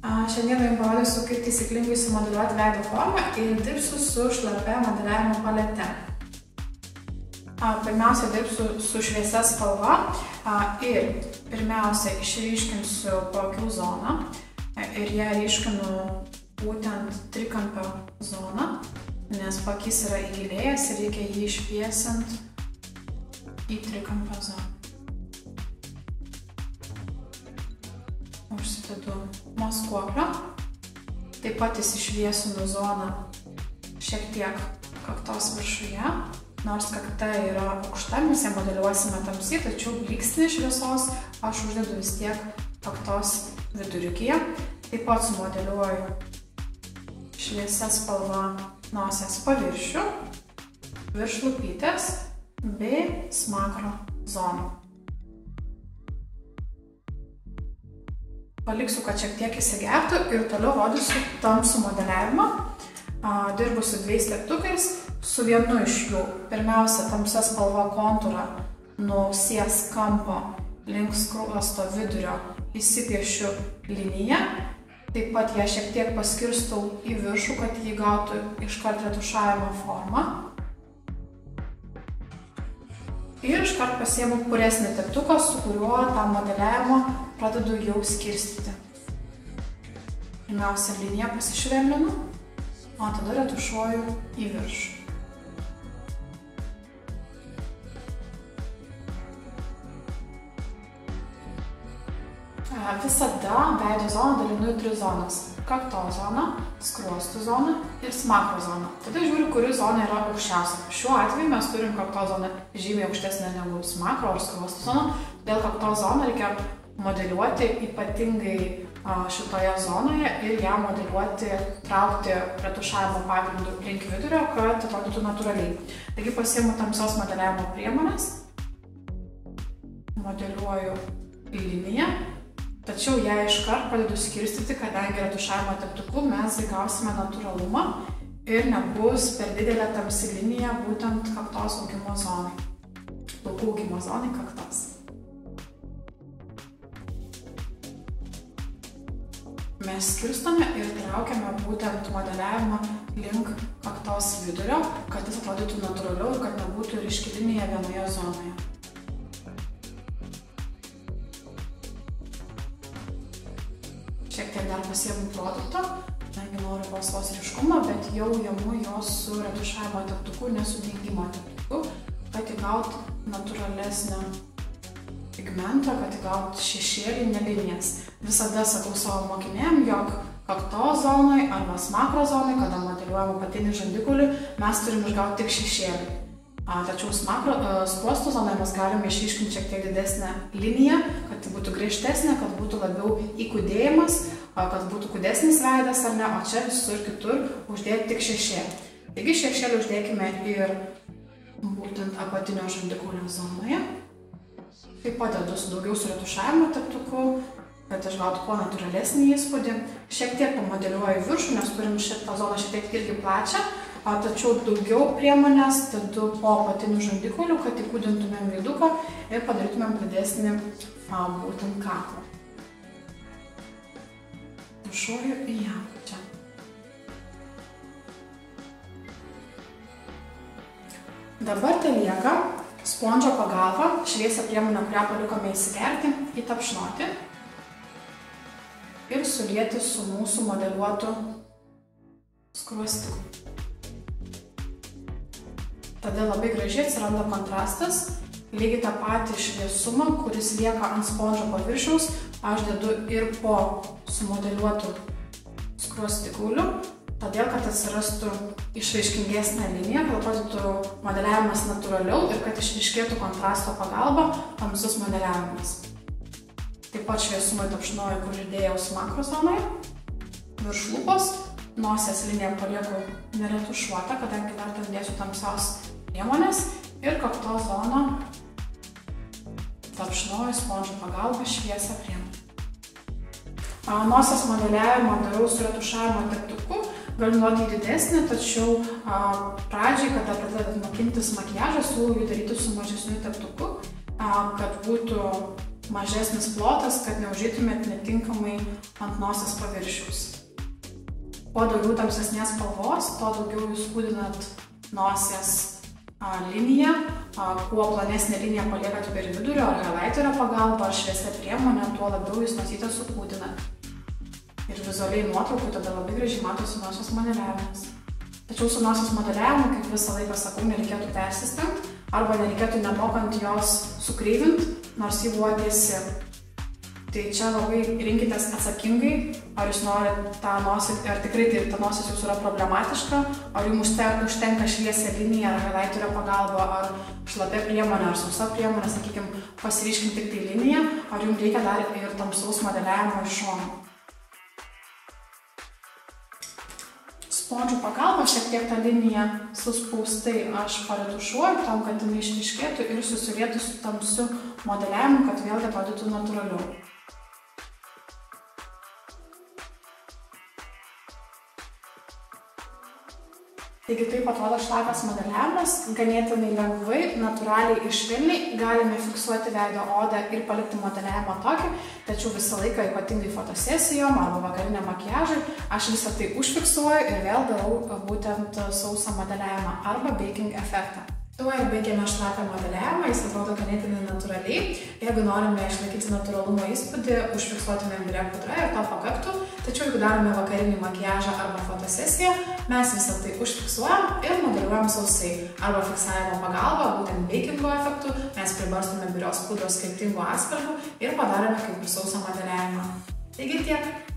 Šiandien jums parodysiu, kaip taisyklingai sumodeliuoti veido formą ir dirbsiu su šlapia modeliavimo palete. Pirmiausia, dirbsiu su šviesia spalva ir pirmiausia išryškinsiu paakių zoną ir ją ryškinu būtent trikampio zoną, nes paakys yra įgilėjęs ir reikia jį išviesinti į trikampio zoną. Užsidedu maskuoklio, taip pat įsišviesinu zoną šiek tiek kaktos viršuje, nors kakta yra aukšta, mes ją modeliuosime tamsiai, tačiau blyksnį šviesos aš uždedu vis tiek kaktos viduriukyje. Taip pat sumodeliuoju šviesia spalva nosies paviršių, virš lūpytės bei smakro zoną. Paliksiu, kad šiek tiek įsigertų ir toliau rodysiu tamsų modeliavimą. Dirbu su dviejais teptukais, su vienu iš jų. Pirmiausia, tamsia spalva kontūrą nuo ausies kampo link skruosto vidurio įsipiešiu liniją. Taip pat ją šiek tiek paskirstau į viršų, kad jį gautų iškart retušavimo formą. Ir iškart pasiimu puresnį teptuką, su kuriuo tą modeliavimą pradedu jau skirstyti. Pirmiausia, liniją pasišvelninu, o tada retušuoju į viršų. Visada veido zoną dalinu į 3 zonas. Kaktos zoną, skruostų zoną ir smakro zoną. Tada žiūriu, kuri zona yra aukščiausia. Šiuo atveju mes turim kaktos zoną žymiai aukštesnę negu smakro ar skruostų zoną. Todėl kaktos zoną reikia modeliuoti ypatingai šitoje zonoje ir ją modeliuoti, traukti retušavimo pagrindu link vidurio, kad atrodytų natūraliai. Taigi pasiimu tamsios modeliavimo priemonės, modeliuoju liniją. Tačiau ją iškart pradedu skirstyti, kadangi retušavimo teptuku mes įgausime natūralumą ir nebus per didelė tamsi linija būtent kaktos augimo zonai. Plaukų augimo zonai kaktos. Mes skirstome ir traukiame būtent modeliavimą link kaktos vidurio, kad jis atrodytų natūraliau ir kad nebūtų ryški linija vienoje zonoje. Šiek tiek dar pasiimu produkto, kadangi noriu vos ryškumą, bet jau imu jos su retušavimo teptuku, ne su dengimo teptuku, kad įgauti natūralesnį pigmentą, kad įgauti šešėlį, ne linijas. Visada sakau savo mokinėm, jog kaktos zonai arba smakro zonai, kada modeliuojam apatinį žandikaulį, mes turim išgauti tik šešėlį. Tačiau skruostų zonoje mes galime išryškinti šiek tiek didesnę liniją, kad tai būtų griežtesnė, kad būtų labiau įkūdėjimas, kad būtų kūdesnis veidas ar ne, o čia visur kitur uždėti tik šešėlį. Taigi šešėlį uždėkime ir būtent apatinio žandikaulio zonoje. Taip pat dedu daugiau su retušavimo teptuku, kad išgautų kuo natūralesnį įspūdį. Šiek tiek pamodeliuoju viršų, nes turim šitą zoną šiek tiek irgi plačią. Tačiau daugiau priemonės dedu po apatinių žandikaulių, kad įkūdintumėm veiduką ir padarytumėm didesnį būtent kaklą. Tušuoju į apačią. Dabar telieka spondžio pagalba, šviesią priemonę, kurią palikome įsigerti, įtapšnoti ir sulieti su mūsų modeliuotu skruostiku. Tada labai gražiai atsiranda kontrastas, lygiai tą patį šviesumą, kuris lieka ant spondžio paviršiaus, aš dedu ir po sumodeliuotų skruostikaulių, todėl kad atsirastų išraiškingesnė linija, kad atrodytų modeliavimas natūraliau ir kad išryškėtų kontrasto pagalba tamsus modeliavimas. Taip pat šviesumą įtapšnoju, kur įdėjau smakro zonoje, virš lūpos. Nosies liniją palieku neretušuotą, kadangi dar ten dėsiu tamsios priemonės ir kaktos zoną tapšnoju spondžio pagalba šviesią priemonę. Nosies modeliavimą darau su retušavimo teptuku, galiu duoti didesnį, tačiau pradžiai, kada pradedat mokintis makiažą, siūlau jį daryti su mažesniu teptuku, kad būtų mažesnis plotas, kad neužeitumėt netinkamai ant nosies paviršiaus. Kuo daugiau tamsesnės spalvos, tuo daugiau jūs skūdinat nosies liniją, kuo plonesnė linija paliekat per vidurio ar highlighterio pagalba ar šviesia priemonė, tuo labiau jūs nosytę sukūdinat. Ir vizualiai nuotraukui tada labai gražiai matosi nosies modeliavimas. Tačiau su nosies modeliavimu, kaip visą laiką sakau, nereikėtų persistengti arba nereikėtų nemokant jos sukreivint, nors ji buvo tiesi. Tai čia labai rinkitės atsakingai, ar jūs norit tą nosį, ar tikrai ta nosis jūsų yra problematiška, ar jums užtenka šviesia linija ar highlighterio pagalba, ar šlapia priemonė, ar sausa priemonė, sakykime, pasiryškinti tik tai liniją, ar jums reikia dar ir tamsaus modeliavimo iš šono. Spondžių pagalba šiek tiek tą liniją suspaustai aš paretušuoju, tam, kad jinai išryškėtų ir susilietų su tamsiu modeliavimu, kad vėlgi atrodytų natūraliau. Taigi taip atrodo šlapias modeliavimas, ganėtinai lengvai, natūraliai ir švelniai galime fiksuoti veido odą ir palikti modeliavimą tokį, tačiau visą laiką, ypatingai fotosesijom arba vakariniam makiažui, aš visą tai užfiksuoju ir vėl darau būtent sausą modeliavimą arba baking efektą. Tuo ir baigėme šlapią modeliavimą, jis atrodo ganėtinai natūraliai. Jeigu norime išlaikyti natūralumo įspūdį, užfiksuotume biure pudra ir to pakaktų. Tačiau jeigu darome vakarinį makiažą arba fotosesiją, mes visą tai užfiksuojam ir modeliuojam sausai. Arba fiksavimo pagalba, būtent bakingo efektu, mes pribarstome biurios pudros skirtingų atspalvių ir padarome kaip ir sausą modeliavimą. Taigi tiek.